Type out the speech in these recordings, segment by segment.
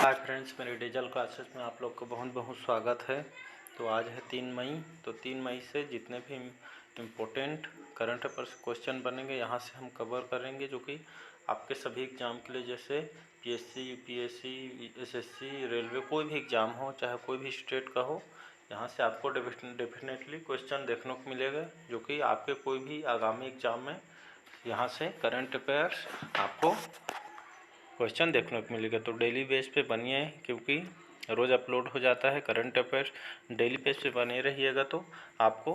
Hi friends, मेरे digital classes में आप लोग का बहुत बहुत स्वागत है। तो आज है 3 मई। तो 3 मई से जितने भी इम्पोर्टेंट करंट अफेयर्स क्वेश्चन बनेंगे यहाँ से हम कवर करेंगे, जो कि आपके सभी एग्ज़ाम के लिए, जैसे पीएससी, यूपीएससी, एसएससी, रेलवे, कोई भी एग्ज़ाम हो, चाहे कोई भी स्टेट का हो, यहाँ से आपको डेफिनेटली क्वेश्चन देखने को मिलेगा, जो कि आपके कोई भी आगामी एग्ज़ाम में यहाँ से करंट अफेयर्स आपको क्वेश्चन देखने को मिलेगा। तो डेली बेस पे बनिए, क्योंकि रोज़ अपलोड हो जाता है करंट अफेयर्स। डेली बेस पे बने रहिएगा तो आपको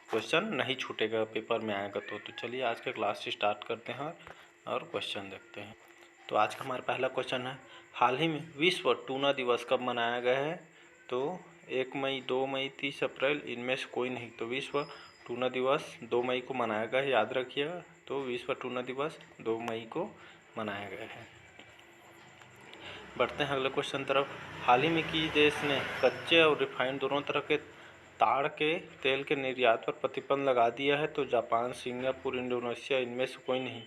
क्वेश्चन नहीं छूटेगा, पेपर में आएगा। तो चलिए आज का क्लास स्टार्ट करते हैं और क्वेश्चन देखते हैं। तो आज का हमारा पहला क्वेश्चन है, हाल ही में विश्व टूना दिवस कब मनाया गया है? तो 1 मई, 2 मई, 30 अप्रैल, इनमें से कोई नहीं। तो विश्व टूना दिवस 2 मई को मनाया गया है, याद रखिएगा। तो विश्व टूना दिवस 2 मई को मनाया गया है। बढ़ते हैं अगले क्वेश्चन तरफ। हाल ही में किस देश ने कच्चे और रिफाइंड दोनों तरह के ताड़ के तेल के निर्यात पर प्रतिबंध लगा दिया है? तो जापान, सिंगापुर, इंडोनेशिया, इनमें से कोई नहीं।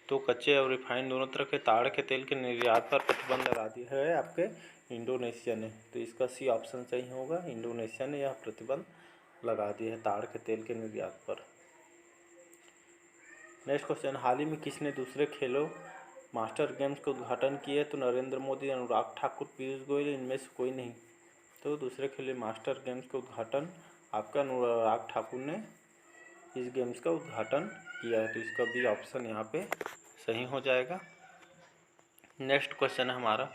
तो कच्चे और रिफाइंड दोनों तरह के ताड़ के तेल के निर्यात पर प्रतिबंध लगा दिया है आपके इंडोनेशिया ने। तो इसका सी ऑप्शन सही होगा, इंडोनेशिया ने यह प्रतिबंध लगा दिया है ताड़ के तेल के निर्यात पर। नेक्स्ट क्वेश्चन, हाल ही में किसने दूसरे खेलो मास्टर गेम्स का उद्घाटन किया? तो नरेंद्र मोदी, अनुराग ठाकुर, पीयूष गोयल, इनमें से कोई नहीं। तो दूसरे खेले मास्टर गेम्स का उद्घाटन आपका अनुराग ठाकुर ने इस गेम्स का उद्घाटन किया है। तो इसका भी ऑप्शन यहाँ पे सही हो जाएगा। नेक्स्ट क्वेश्चन है हमारा,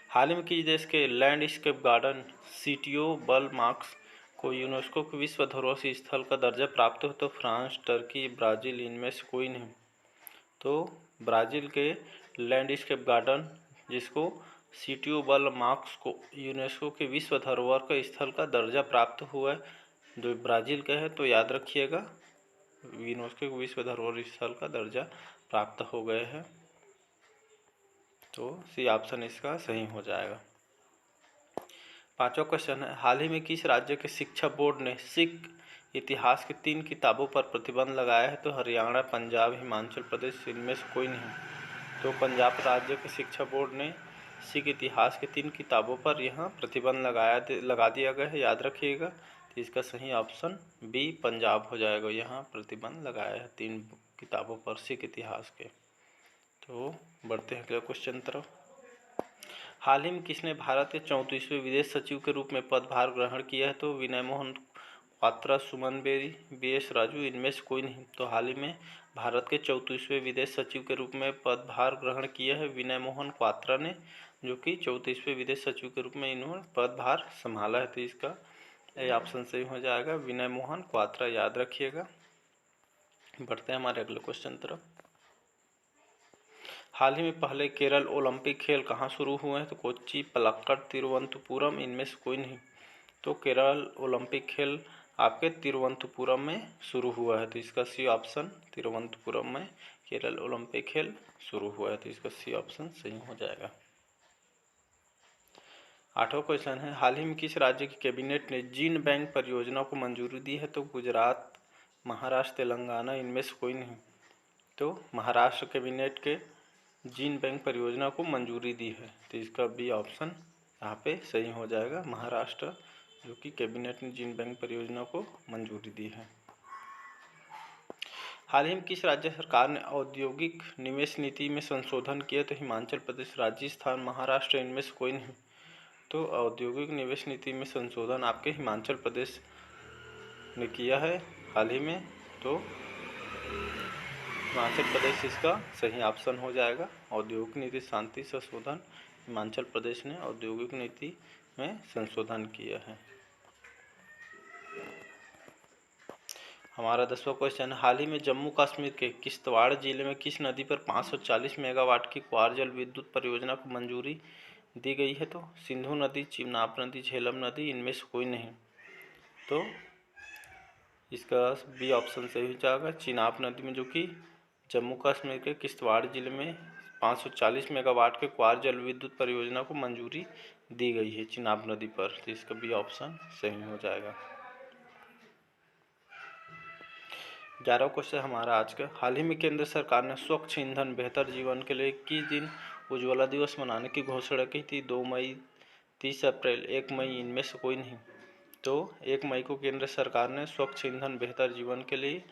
हाल ही में किस देश के लैंडस्केप गार्डन सिटियो बल मार्क्स को यूनेस्को के विश्व धरोहर स्थल का दर्जा प्राप्त हो? तो फ्रांस, टर्की, ब्राज़ील, इनमें से कोई नहीं। तो ब्राज़ील के लैंडस्केप गार्डन, जिसको सिटियो बल मार्क्स को यूनेस्को के विश्व धरोहर का स्थल का दर्जा प्राप्त हुआ है, जो ब्राज़ील का है। तो याद रखिएगा, यूनेस्को के विश्व धरोहर स्थल का दर्जा प्राप्त हो गए हैं। तो सी ऑप्शन इसका सही हो जाएगा। पांचवा क्वेश्चन है, हाल ही में किस राज्य के शिक्षा बोर्ड ने सिख इतिहास की 3 किताबों पर प्रतिबंध लगाया है? तो हरियाणा, पंजाब, हिमाचल प्रदेश, इनमें से कोई नहीं। तो पंजाब राज्य के शिक्षा बोर्ड ने सिख इतिहास की 3 किताबों पर यहाँ प्रतिबंध लगा दिया गया है, याद रखिएगा। तो इसका सही ऑप्शन बी पंजाब हो जाएगा, यहाँ प्रतिबंध लगाया है 3 किताबों पर सिख इतिहास के। तो बढ़ते हैं अगले क्वेश्चन तरफ। हाल ही में किसने भारत के 34वें विदेश सचिव के रूप में पदभार ग्रहण किया है? तो विनय मोहन क्वात्रा, सुमन बेरी, बीएस राजू, इनमें से कोई नहीं। तो हाल ही में भारत के 34वें विदेश सचिव के रूप में पदभार ग्रहण किया है विनय मोहन क्वात्रा ने, जो कि 34वें विदेश सचिव के रूप में इन्होंने पदभार संभाला है। तो इसका ऑप्शन सही हो जाएगा, विनय मोहन क्वात्रा, याद रखिएगा। बढ़ते हैं हमारे अगले क्वेश्चन तरफ। हाल ही में पहले केरल ओलंपिक खेल कहाँ शुरू हुए हैं? तो कोच्चि, पलक्कड़, तिरुवनंतपुरम, इनमें से कोई नहीं। तो केरल ओलंपिक खेल आपके तिरुवनंतपुरम में शुरू हुआ है। तो इसका सी ऑप्शन, तिरुवनंतपुरम में केरल ओलंपिक खेल शुरू हुआ है। तो इसका सी ऑप्शन सही हो जाएगा। आठवां क्वेश्चन है, हाल ही में किस राज्य की कैबिनेट ने जीन बैंक परियोजना को मंजूरी दी है? तो गुजरात, महाराष्ट्र, तेलंगाना, इनमें से कोई नहीं। तो महाराष्ट्र कैबिनेट के जीन बैंक परियोजना को मंजूरी दी है। तो इसका बी ऑप्शन यहाँ पे सही हो जाएगा, महाराष्ट्र, जो कि कैबिनेट ने जीन बैंक परियोजना को मंजूरी दी है। हाल ही में किस राज्य सरकार ने औद्योगिक निवेश नीति में संशोधन किया? तो हिमाचल प्रदेश, राजस्थान, महाराष्ट्र, इनमें से कोई नहीं। तो औद्योगिक निवेश नीति में संशोधन आपके हिमाचल प्रदेश ने किया है हाल ही में। तो हिमाचल प्रदेश इसका सही ऑप्शन हो जाएगा। औद्योगिक नीति शांति संशोधन, हिमाचल प्रदेश ने औद्योगिक नीति में संशोधन किया है। हमारा 10वां क्वेश्चन, हाल ही में जम्मू कश्मीर के किश्तवाड़ जिले में किस नदी पर 540 मेगावाट की कुआर जल विद्युत परियोजना को मंजूरी दी गई है? तो सिंधु नदी, चिनाब नदी, झेलम नदी, इनमें से कोई नहीं। तो इसका बी ऑप्शन सही हो जाएगा, चिनाब नदी में, जो कि जम्मू कश्मीर के किश्तवाड़ जिले में 540 मेगावाट के कुआर जल विद्युत परियोजना को मंजूरी दी गई है चिनाब नदी पर। तो इसका बी ऑप्शन सही हो जाएगा। 11वां क्वेश्चन हमारा आज का, हाल ही में केंद्र सरकार ने स्वच्छ ईंधन बेहतर जीवन के लिए किस दिन उज्ज्वला दिवस मनाने की घोषणा की थी? 2 मई, 30 अप्रैल, 1 मई, इनमें से कोई नहीं। तो 1 मई को केंद्र सरकार ने स्वच्छ ईंधन बेहतर जीवन के लिए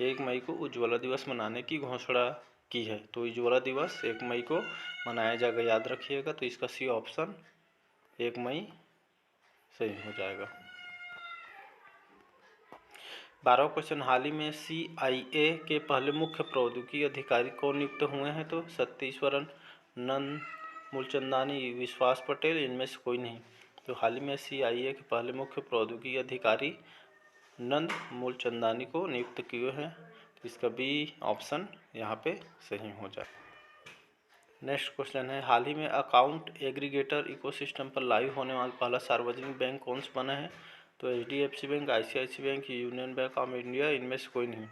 1 मई को उज्ज्वला दिवस मनाने की घोषणा की है। तो उज्ज्वला दिवस 1 मई को मनाया जाएगा, याद रखिएगा। तो इसका सी ऑप्शन 1 मई सही हो जाएगा। 12वां क्वेश्चन, हाल ही में CIA के पहले मुख्य प्रौद्योगिकी अधिकारी कौन नियुक्त हुए हैं? तो सतीश्वरन, नंद मूलचंदानी, विश्वास पटेल, इनमें से कोई नहीं। तो हाल ही में CIA के पहले मुख्य प्रौद्योगिकी अधिकारी नंद मूलचंदानी को नियुक्त किए हैं। तो इसका बी ऑप्शन यहाँ पे सही हो जाए। नेक्स्ट क्वेश्चन है, हाल ही में अकाउंट एग्रीगेटर इकोसिस्टम पर लाइव होने वाला पहला सार्वजनिक बैंक कौन सा बना है? तो HDFC bank, ICICI bank, union bank of India, इनमें से कोई नहीं।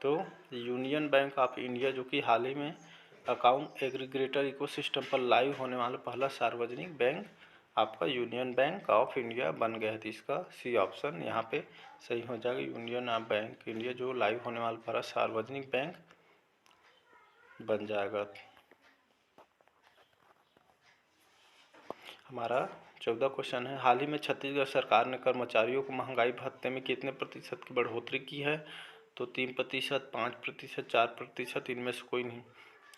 तो यूनियन बैंक ऑफ इंडिया जो कि हाल ही में अकाउंट एग्रीगेटर इकोसिस्टम पर लाइव होने वाला पहला सार्वजनिक बैंक आपका यूनियन बैंक ऑफ इंडिया बन गया है। तो इसका सी ऑप्शन यहाँ पे सही हो जाएगा। यूनियन ऑफ बैंक इंडिया जो लाइव होने वाला पहला सार्वजनिक बैंक बन जाएगा। हमारा 14 क्वेश्चन है, हाल ही में छत्तीसगढ़ सरकार ने कर्मचारियों को महंगाई भत्ते में कितने प्रतिशत की बढ़ोतरी की है? तो 3%, 5%, 4%, इनमें से कोई नहीं।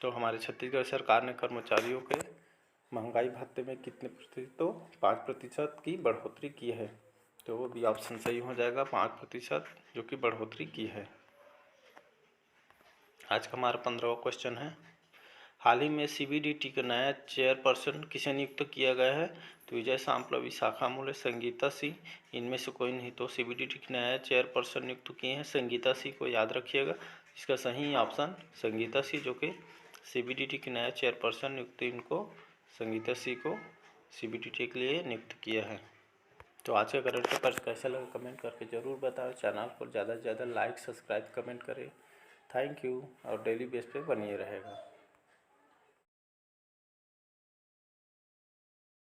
तो हमारे छत्तीसगढ़ सरकार ने कर्मचारियों के महंगाई भत्ते में कितने प्रतिशत? तो 5% की बढ़ोतरी की है। तो वो भी ऑप्शन सही हो जाएगा, 5% जो कि बढ़ोतरी की है। आज का हमारा 15वां क्वेश्चन है, हाल ही में CBDT का नया चेयरपर्सन किसे नियुक्त किया गया है? तो विजय सांपला, विशाखा मोले, संगीता सी, इनमें से कोई नहीं। तो CBDT के नया चेयरपर्सन नियुक्त किए हैं संगीता सी को, याद रखिएगा। इसका सही ऑप्शन संगीता सी जो कि CBDT के नया चेयरपर्सन नियुक्त, इनको संगीता सी को CBDT के लिए नियुक्त किया है। तो आज का करंट अफेयर्स कैसा लगा कमेंट करके ज़रूर बताओ। चैनल को ज़्यादा से ज़्यादा लाइक, सब्सक्राइब, कमेंट करें। Thank you. और डेली बेस पे बनिए रहेगा।